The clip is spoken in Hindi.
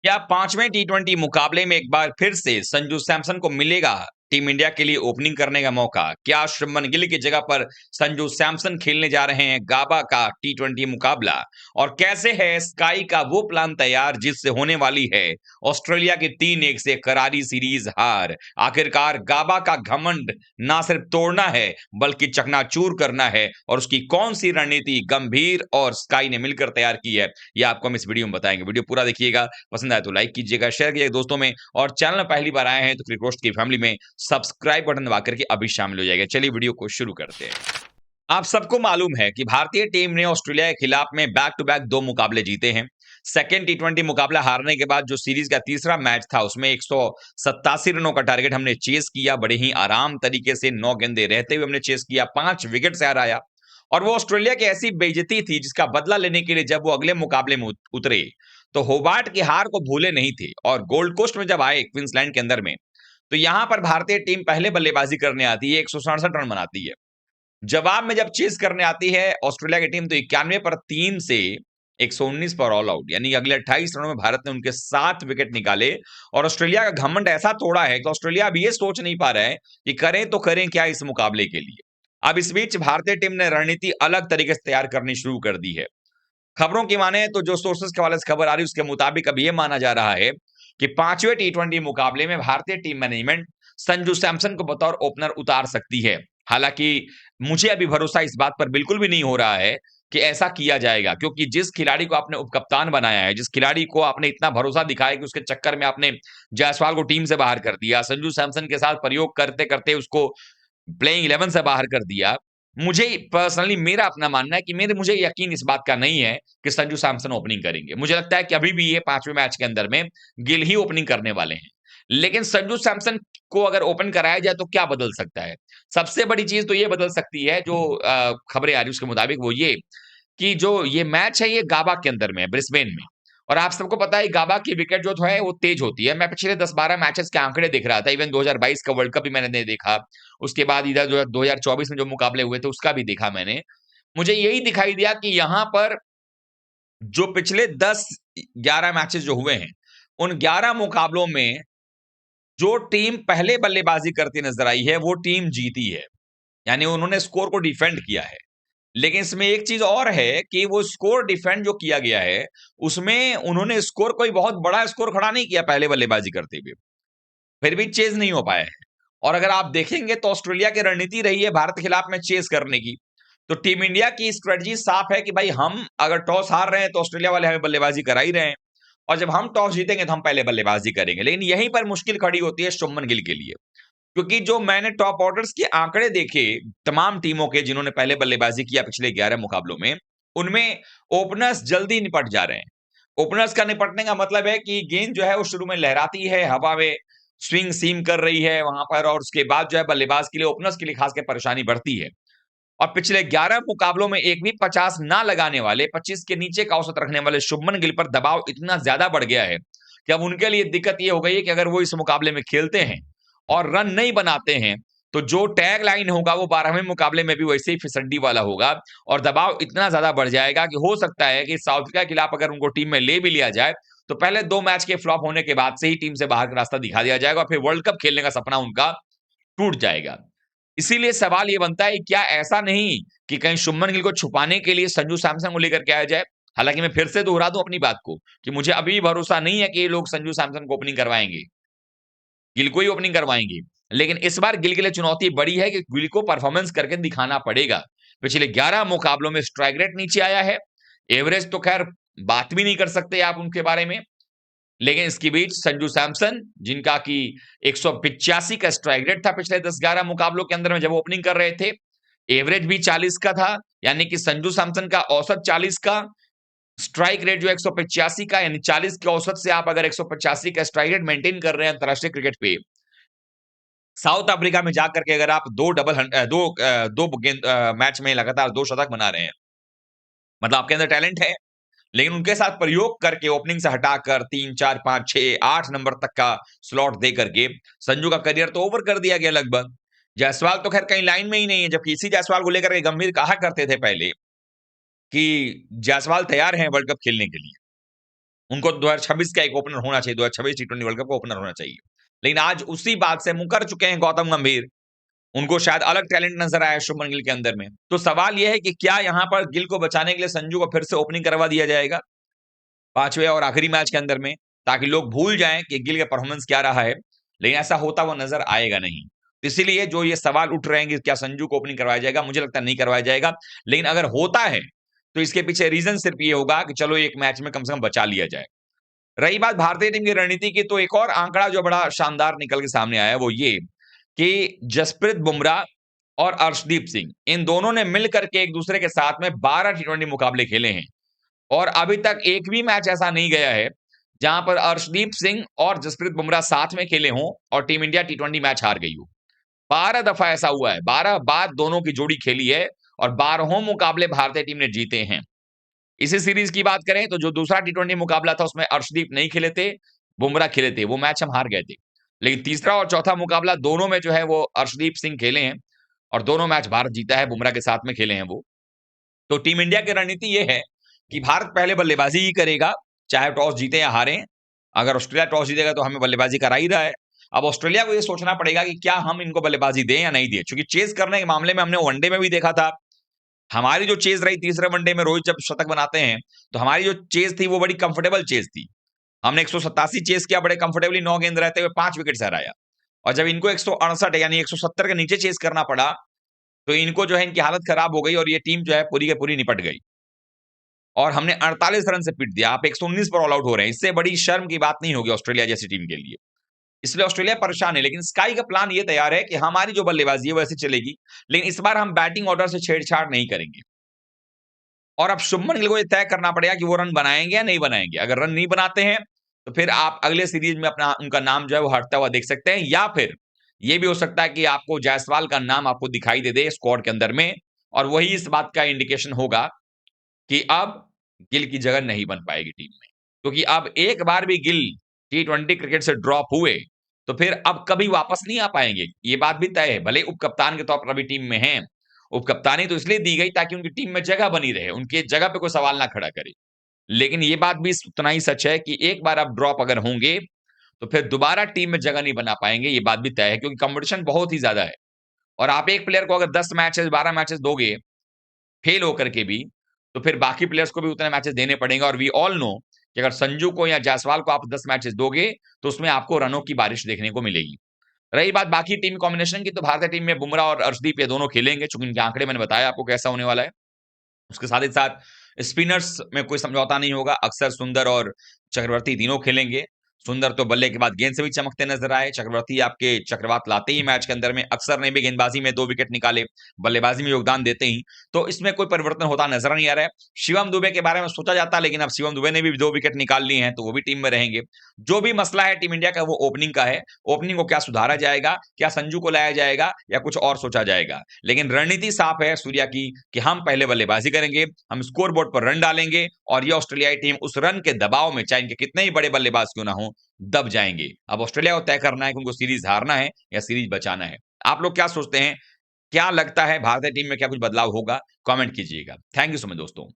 क्या पांचवें टी20 मुकाबले में एक बार फिर से संजू सैमसन को मिलेगा टीम इंडिया के लिए ओपनिंग करने का मौका? क्या शुभमन गिल की जगह पर संजू सैमसन खेलने जा रहे हैं गाबा का टी20 मुकाबला? और कैसे है स्काई का वो प्लान तैयार जिससे होने वाली है ऑस्ट्रेलिया की 3-1 से करारी सीरीज हार? आखिरकार गाबा का घमंड ना सिर्फ तोड़ना है बल्कि चकनाचूर करना है, और उसकी कौन सी रणनीति गंभीर और स्काई ने मिलकर तैयार की है, ये आपको हम इस वीडियो में बताएंगे। वीडियो पूरा देखिएगा, पसंद आए तो लाइक कीजिएगा, शेयर कीजिएगा दोस्तों में, और चैनल में पहली बार आए हैं तो क्रिकेट रोस्ट की फैमिली में सब्सक्राइब बटन दबा करके अभी शामिल हो जाएगा। चलिए वीडियो को शुरू करते हैं। आप सबको मालूम है कि भारतीय टीम ने ऑस्ट्रेलिया के खिलाफ में बैक टू बैक 2 मुकाबले जीते हैं। सेकेंड टी20 मुकाबला हारने के बाद जो सीरीज का तीसरा मैच था उसमें 187 रनों का टारगेट हमने चेस किया, बड़े ही आराम तरीके से 9 गेंदे रहते हुए हमने चेस किया, 5 विकेट से हराया। और वो ऑस्ट्रेलिया की ऐसी बेइज्जती थी जिसका बदला लेने के लिए जब वो अगले मुकाबले में उतरे तो होबार्ट की हार को भूले नहीं थे, और गोल्ड कोस्ट में जब आए क्वींसलैंड के अंदर में, तो यहां पर भारतीय टीम पहले बल्लेबाजी करने आती है, 167 रन बनाती है। जवाब में जब चेस करने आती है ऑस्ट्रेलिया की टीम तो 91 पर 3 से 119 पर ऑल आउट, यानी अगले 28 रनों में भारत ने उनके 7 विकेट निकाले। और ऑस्ट्रेलिया का घमंड ऐसा तोड़ा है कि ऑस्ट्रेलिया अब ये सोच नहीं पा रहा है कि करें तो करें क्या इस मुकाबले के लिए। अब इस बीच भारतीय टीम ने रणनीति अलग तरीके से तैयार करनी शुरू कर दी है। खबरों की माने तो जो सोर्सेस के हवाले से खबर आ रही है उसके मुताबिक अब यह माना जा रहा है कि पांचवें टी20 मुकाबले में भारतीय टीम मैनेजमेंट संजू सैमसन को बतौर ओपनर उतार सकती है। हालांकि मुझे अभी भरोसा इस बात पर बिल्कुल भी नहीं हो रहा है कि ऐसा किया जाएगा, क्योंकि जिस खिलाड़ी को आपने उपकप्तान बनाया है, जिस खिलाड़ी को आपने इतना भरोसा दिखाया कि उसके चक्कर में आपने जायसवाल को टीम से बाहर कर दिया, संजू सैमसन के साथ प्रयोग करते करते उसको प्लेइंग 11 से बाहर कर दिया। मुझे पर्सनली मेरा अपना मानना है कि मुझे यकीन इस बात का नहीं है कि संजू सैमसन ओपनिंग करेंगे। मुझे लगता है कि अभी भी ये 5वें मैच के अंदर में गिल ही ओपनिंग करने वाले हैं। लेकिन संजू सैमसन को अगर ओपन कराया जाए तो क्या बदल सकता है? सबसे बड़ी चीज तो ये बदल सकती है, जो खबरें आ रही है उसके मुताबिक, वो ये कि जो ये मैच है ये गाबा के अंदर में है, ब्रिस्बेन में। और आप सबको पता है गाबा की विकेट जो है वो तेज होती है। मैं पिछले 10-12 मैचेस के आंकड़े देख रहा था, इवन 2022 का वर्ल्ड कप भी मैंने नहीं देखा, उसके बाद इधर जो 2024 में जो मुकाबले हुए थे उसका भी देखा मैंने। मुझे यही दिखाई दिया कि यहां पर जो पिछले 10-11 मैचेस जो हुए हैं उन 11 मुकाबलों में जो टीम पहले बल्लेबाजी करती नजर आई है वो टीम जीती है, यानी उन्होंने स्कोर को डिफेंड किया है। लेकिन इसमें एक चीज और है कि वो स्कोर डिफेंड जो किया गया है उसमें उन्होंने स्कोर कोई बहुत बड़ा स्कोर खड़ा नहीं किया पहले बल्लेबाजी करते हुए, फिर भी चेज नहीं हो पाया है। और अगर आप देखेंगे तो ऑस्ट्रेलिया की रणनीति रही है भारत के खिलाफ में चेज करने की। तो टीम इंडिया की स्ट्रेटजी साफ है कि भाई हम अगर टॉस हार रहे हैं तो ऑस्ट्रेलिया वाले हमें बल्लेबाजी करा ही रहे हैं, और जब हम टॉस जीतेंगे तो हम पहले बल्लेबाजी करेंगे। लेकिन यहीं पर मुश्किल खड़ी होती है शुभमन गिल के लिए, क्योंकि जो मैंने टॉप ऑर्डर्स के आंकड़े देखे तमाम टीमों के जिन्होंने पहले बल्लेबाजी किया पिछले 11 मुकाबलों में, उनमें ओपनर्स जल्दी निपट जा रहे हैं। ओपनर्स का निपटने का मतलब है कि गेंद जो है वो शुरू में लहराती है, हवा में स्विंग सीम कर रही है वहां पर, और उसके बाद जो है बल्लेबाज के लिए, ओपनर्स के लिए खासकर परेशानी बढ़ती है। और पिछले 11 मुकाबलों में एक भी 50 ना लगाने वाले, 25 के नीचे का औसत रखने वाले शुभमन गिल पर दबाव इतना ज्यादा बढ़ गया है कि अब उनके लिए दिक्कत यह हो गई है कि अगर वो इस मुकाबले में खेलते हैं और रन नहीं बनाते हैं तो जो टैग लाइन होगा वो 12वें मुकाबले में भी वैसे ही फिसड्डी वाला होगा, और दबाव इतना ज्यादा बढ़ जाएगा कि हो सकता है कि साउथ अफ्रीका के खिलाफ अगर उनको टीम में ले भी लिया जाए तो पहले 2 मैच के फ्लॉप होने के बाद से ही टीम से बाहर का रास्ता दिखा दिया जाएगा, और फिर वर्ल्ड कप खेलने का सपना उनका टूट जाएगा। इसीलिए सवाल ये बनता है क्या ऐसा नहीं कि कहीं शुभमन गिल को छुपाने के लिए संजू सैमसन को लेकर के आया जाए? हालांकि मैं फिर से दोहरा दूं अपनी बात को कि मुझे अभी भरोसा नहीं है कि ये लोग संजू सैमसन को ओपनिंग करवाएंगे, गिल को ही ओपनिंग करवाएंगे। लेकिन इस बार गिल के लिए चुनौती बड़ी है कि गिल को परफॉर्मेंस करके दिखाना पड़ेगा। पिछले 11 मुकाबलों में स्ट्राइक रेट नीचे आया है, एवरेज तो खैर बात भी नहीं कर सकते आप उनके बारे में। लेकिन इसके बीच संजू सैमसन, जिनका कि 185 का स्ट्राइक रेट था पिछले 10-11 मुकाबलों के अंदर में जब वो ओपनिंग कर रहे थे, एवरेज भी 40 का था, यानी कि संजू सैमसन का औसत 40 का, स्ट्राइक रेट जो 185 का, यानी 40 के औसत से आप अगर 185 का स्ट्राइक रेट मेंटेन कर रहे हैं अंतरराष्ट्रीय क्रिकेट पे, साउथ अफ्रीका में जाकर के अगर आप दो मैच में लगातार 2 शतक बना रहे हैं, मतलब आपके अंदर टैलेंट है। लेकिन उनके साथ प्रयोग करके ओपनिंग से हटाकर 3, 4, 5, 6, 8 नंबर तक का स्लॉट दे करके संजू का करियर तो ओवर कर दिया गया लगभग। जायसवाल तो खैर कहीं लाइन में ही नहीं है, जबकि इसी जायसवाल को लेकर के गंभीर कहा करते थे पहले कि जायसवाल तैयार हैं वर्ल्ड कप खेलने के लिए। उनको 2026 का एक ओपनर होना चाहिए, 2026 टी20 वर्ल्ड कप का ओपनर होना चाहिए। लेकिन आज उसी बात से मुकर चुके हैं गौतम गंभीर। उनको शायद अलग टैलेंट नजर आया शुभमन गिल के अंदर में। तो सवाल यह है कि क्या यहां पर गिल को बचाने के लिए संजू को फिर से ओपनिंग करवा दिया जाएगा 5वें और आखिरी मैच के अंदर में, ताकि लोग भूल जाएं कि गिल का परफॉर्मेंस क्या रहा है। लेकिन ऐसा होता हुआ नजर आएगा नहीं। तो इसीलिए जो ये सवाल उठ रहे हैं कि क्या संजू को ओपनिंग करवाया जाएगा, मुझे लगता है नहीं करवाया जाएगा। लेकिन अगर होता है तो इसके पीछे रीजन सिर्फ ये होगा कि चलो एक मैच में कम से कम बचा लिया जाए। रही बात भारतीय टीम की रणनीति की, तो एक और आंकड़ा जो बड़ा शानदार निकल के सामने आया वो ये कि जसप्रीत बुमराह और अर्शदीप सिंह, इन दोनों ने मिलकर के एक दूसरे के साथ में 12 टी20 मुकाबले खेले हैं। और अभी तक एक भी मैच ऐसा नहीं गया है जहां पर अर्शदीप सिंह और जसप्रीत बुमराह साथ में खेले हों और टीम इंडिया टी20 मैच हार गई हो। 12 दफा ऐसा हुआ है, 12 बार दोनों की जोड़ी खेली है और 12 मुकाबले भारतीय टीम ने जीते हैं। इसी सीरीज की बात करें तो जो दूसरा टी20 मुकाबला था उसमें अर्शदीप नहीं खेले थे, बुमराह खेले थे, वो मैच हम हार गए थे। लेकिन तीसरा और चौथा मुकाबला दोनों में जो है वो अर्शदीप सिंह खेले हैं और दोनों मैच भारत जीता है, बुमराह के साथ में खेले हैं वो। तो टीम इंडिया की रणनीति ये है कि भारत पहले बल्लेबाजी ही करेगा, चाहे टॉस जीते या हारें। अगर ऑस्ट्रेलिया टॉस जीतेगा तो हमें बल्लेबाजी करा ही रहा है। अब ऑस्ट्रेलिया को ये सोचना पड़ेगा कि क्या हम इनको बल्लेबाजी दें या नहीं दें, क्योंकि चेस करने के मामले में हमने वनडे में भी देखा था। हमारी जो चेज रही तीसरे वनडे में, रोहित जब शतक बनाते हैं तो हमारी जो चेज थी वो बड़ी कंफर्टेबल चेज थी। हमने 187 चेस किया बड़े कंफर्टेबली, 9 गेंद रहते हुए 5 विकेट से हराया। और जब इनको 168 यानी 170 के नीचे चेस करना पड़ा तो इनको जो है इनकी हालत खराब हो गई और ये टीम जो है पूरी की पूरी निपट गई और हमने 48 रन से पीट दिया। आप 119 पर ऑल आउट हो रहे हैं, इससे बड़ी शर्म की बात नहीं होगी ऑस्ट्रेलिया जैसी टीम के लिए। इसलिए ऑस्ट्रेलिया परेशान है। लेकिन स्काई का प्लान ये तैयार है कि हमारी जो बल्लेबाजी है वैसे चलेगी, लेकिन इस बार हम बैटिंग ऑर्डर से छेड़छाड़ नहीं करेंगे। और अब शुभमन गिल को ये तय करना पड़ेगा कि वो रन बनाएंगे या नहीं बनाएंगे। अगर रन नहीं बनाते हैं तो फिर आप अगले सीरीज में अपना उनका नाम जो है वो हटता हुआ देख सकते हैं, या फिर ये भी हो सकता है कि आपको जायसवाल का नाम आपको दिखाई दे दे स्क्वाड के अंदर में, और वही इस बात का इंडिकेशन होगा कि अब गिल की जगह नहीं बन पाएगी टीम में। क्योंकि अब एक बार भी गिल टी20 क्रिकेट से ड्रॉप हुए तो फिर अब कभी वापस नहीं आ पाएंगे, ये बात भी तय है। भले उप कप्तान के तौर पर अभी टीम में हैं, उप कप्तानी तो इसलिए दी गई ताकि उनकी टीम में जगह बनी रहे, उनकी जगह पे कोई सवाल ना खड़ा करे। लेकिन ये बात भी उतना ही सच है कि एक बार आप ड्रॉप अगर होंगे तो फिर दोबारा टीम में जगह नहीं बना पाएंगे, ये बात भी तय है। क्योंकि कंपटीशन बहुत ही ज्यादा है और आप एक प्लेयर को अगर 10 मैचेस 12 मैचेस दोगे फेल होकर के भी, तो फिर बाकी प्लेयर्स को भी उतने मैचेस देने पड़ेंगे। और वी ऑल नो कि अगर संजू को या जायसवाल को आप 10 मैचेस दोगे तो उसमें आपको रनों की बारिश देखने को मिलेगी। रही बात बाकी टीम कॉम्बिनेशन की, तो भारतीय टीम में बुमराह और अर्शदीप ये दोनों खेलेंगे, चूंकि इनके आंकड़े मैंने बताया आपको कैसा होने वाला है। उसके साथ ही साथ स्पिनर्स में कोई समझौता नहीं होगा, अक्सर सुंदर और चक्रवर्ती तीनों खेलेंगे। सुंदर तो बल्ले के बाद गेंद से भी चमकते नजर आए, चक्रवर्ती आपके चक्रवात लाते ही मैच के अंदर में, अक्सर ने भी गेंदबाजी में 2 विकेट निकाले, बल्लेबाजी में योगदान देते ही, तो इसमें कोई परिवर्तन होता नजर नहीं आ रहा है। शिवम दुबे के बारे में सोचा जाता, लेकिन अब शिवम दुबे ने भी 2 विकेट निकाल ली हैं तो वो भी टीम में रहेंगे। जो भी मसला है टीम इंडिया का वो ओपनिंग का है। ओपनिंग को क्या सुधारा जाएगा, क्या संजू को लाया जाएगा या कुछ और सोचा जाएगा, लेकिन रणनीति साफ है सूर्या की कि हम पहले बल्लेबाजी करेंगे, हम स्कोर बोर्ड पर रन डालेंगे और ये ऑस्ट्रेलियाई टीम उस रन के दबाव में, चाहे इनके कितने ही बड़े बल्लेबाज क्यों ना हो, दब जाएंगे। अब ऑस्ट्रेलिया को तय करना है कि उनको सीरीज हारना है या सीरीज बचाना है। आप लोग क्या सोचते हैं, क्या लगता है भारतीय टीम में क्या कुछ बदलाव होगा? कमेंट कीजिएगा। थैंक यू सो मच दोस्तों।